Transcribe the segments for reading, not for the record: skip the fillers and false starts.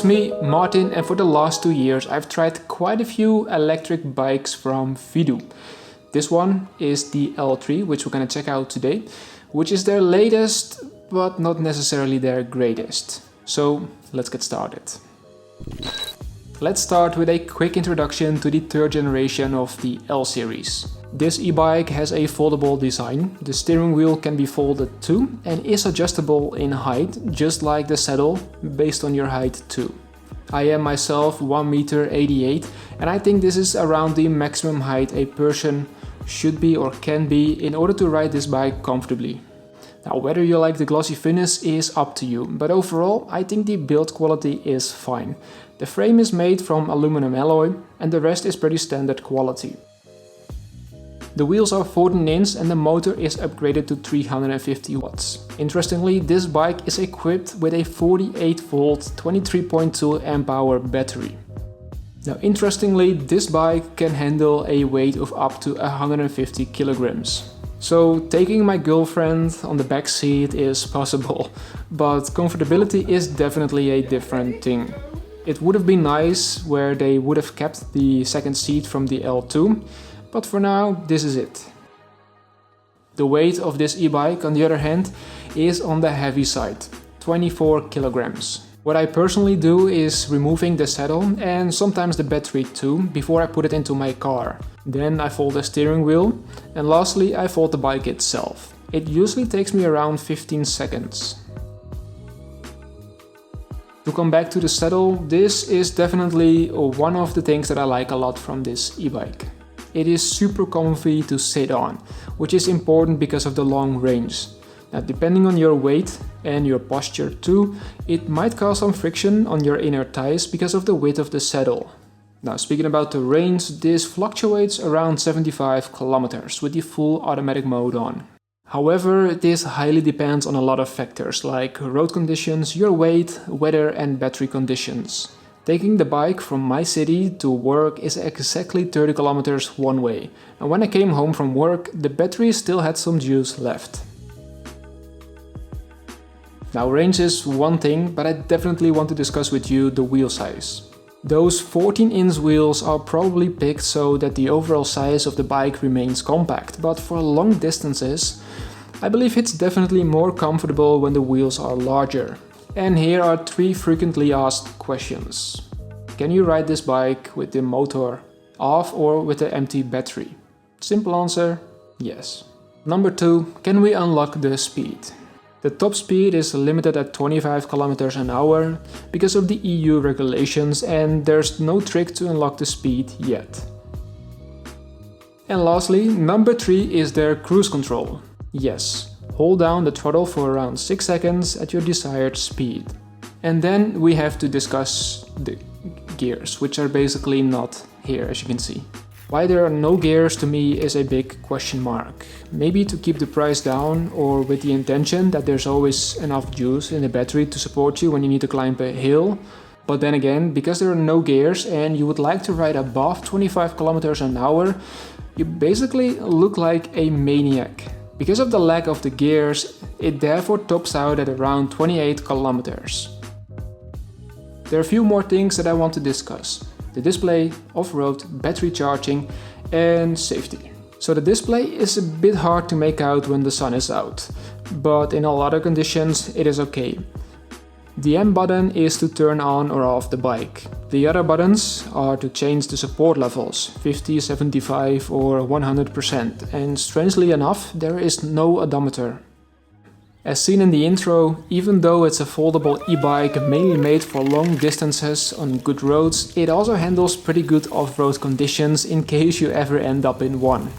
It's me, Martin, and for the last 2 years I've tried quite a few electric bikes from Fiido. This one is the L3, which we're gonna check out today, which is their latest, but not necessarily their greatest. So let's get started. Let's start with a quick introduction to the third generation of the L series. This e-bike has a foldable design. The steering wheel can be folded too and is adjustable in height, just like the saddle, based on your height too. I am myself 1m88 and I think this is around the maximum height a person should be or can be in order to ride this bike comfortably. Now, whether you like the glossy finish is up to you, but overall I think the build quality is fine. The frame is made from aluminum alloy and the rest is pretty standard quality. The wheels are 14 inch and the motor is upgraded to 350 watts. Interestingly, this bike is equipped with a 48 volt 23.2 amp hour battery. Now interestingly, this bike can handle a weight of up to 150 kilograms. So taking my girlfriend on the back seat is possible, but comfortability is definitely a different thing. It would have been nice where they would have kept the second seat from the L2, but for now this is it. The weight of this e-bike, on the other hand, is on the heavy side, 24 kilograms. What I personally do is removing the saddle and sometimes the battery too before I put it into my car. Then I fold the steering wheel and lastly I fold the bike itself. It usually takes me around 15 seconds. To come back to the saddle, this is definitely one of the things that I like a lot from this e-bike. It is super comfy to sit on, which is important because of the long range. Now, depending on your weight and your posture too, it might cause some friction on your inner thighs because of the width of the saddle. Now, speaking about the range, this fluctuates around 75 kilometers with the full automatic mode on. However, this highly depends on a lot of factors like road conditions, your weight, weather and battery conditions. Taking the bike from my city to work is exactly 30 kilometers one way, and when I came home from work, the battery still had some juice left. Now, range is one thing, but I definitely want to discuss with you the wheel size. Those 14-inch wheels are probably picked so that the overall size of the bike remains compact, but for long distances, I believe it's definitely more comfortable when the wheels are larger. And here are 3 frequently asked questions. Can you ride this bike with the motor off or with the empty battery? Simple answer, yes. Number 2, can we unlock the speed? The top speed is limited at 25 kilometers an hour because of the EU regulations and there's no trick to unlock the speed yet. And lastly, number 3 is their cruise control. Yes. Hold down the throttle for around 6 seconds at your desired speed. And then we have to discuss the gears, which are basically not here, as you can see. Why there are no gears to me is a big question mark. Maybe to keep the price down or with the intention that there's always enough juice in the battery to support you when you need to climb a hill. But then again, because there are no gears and you would like to ride above 25 kilometers an hour, you basically look like a maniac. Because of the lack of the gears, it therefore tops out at around 28 kilometers. There are a few more things that I want to discuss. The display, off-road, battery charging and safety. So the display is a bit hard to make out when the sun is out, but in all other conditions it is okay. The M button is to turn on or off the bike. The other buttons are to change the support levels, 50, 75 or 100%, and strangely enough there is no odometer. As seen in the intro, even though it's a foldable e-bike mainly made for long distances on good roads, it also handles pretty good off-road conditions in case you ever end up in one.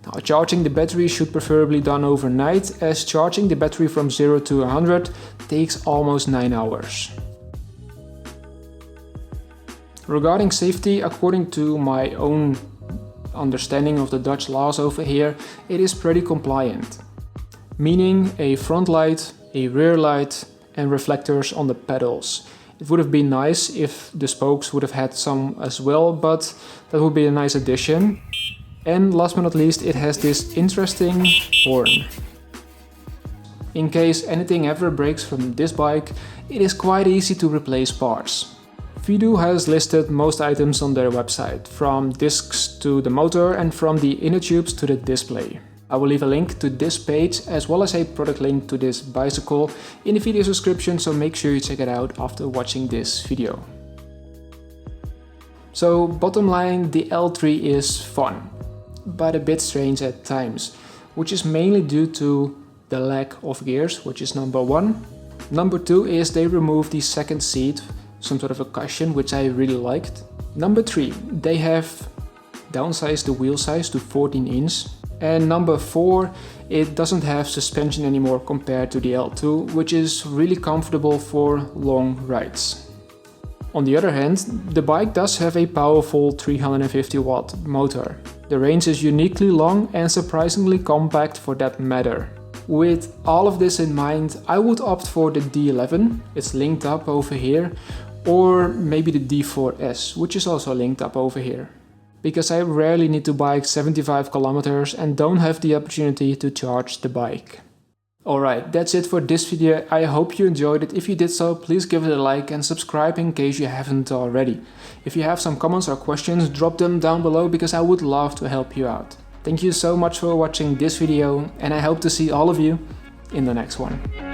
Now, charging the battery should preferably be done overnight, as charging the battery from 0 to 100 takes almost 9 hours. Regarding safety, according to my own understanding of the Dutch laws over here, it is pretty compliant. Meaning a front light, a rear light and reflectors on the pedals. It would have been nice if the spokes would have had some as well, but that would be a nice addition. And last but not least, it has this interesting horn. In case anything ever breaks from this bike, it is quite easy to replace parts. Fiido has listed most items on their website, from discs to the motor and from the inner tubes to the display. I will leave a link to this page as well as a product link to this bicycle in the video description, so make sure you check it out after watching this video. So bottom line, the L3 is fun, but a bit strange at times, which is mainly due to the lack of gears, which is number one. Number two is they removed the second seat, some sort of a cushion, which I really liked. Number three, they have downsized the wheel size to 14 inch. And number four, it doesn't have suspension anymore compared to the L2, which is really comfortable for long rides. On the other hand, the bike does have a powerful 350 watt motor. The range is uniquely long and surprisingly compact for that matter. With all of this in mind, I would opt for the D11, it's linked up over here, or maybe the D4S, which is also linked up over here, because I rarely need to bike 75 kilometers and don't have the opportunity to charge the bike. Alright, that's it for this video. I hope you enjoyed it. If you did so, please give it a like and subscribe in case you haven't already. If you have some comments or questions, drop them down below because I would love to help you out. Thank you so much for watching this video, and I hope to see all of you in the next one.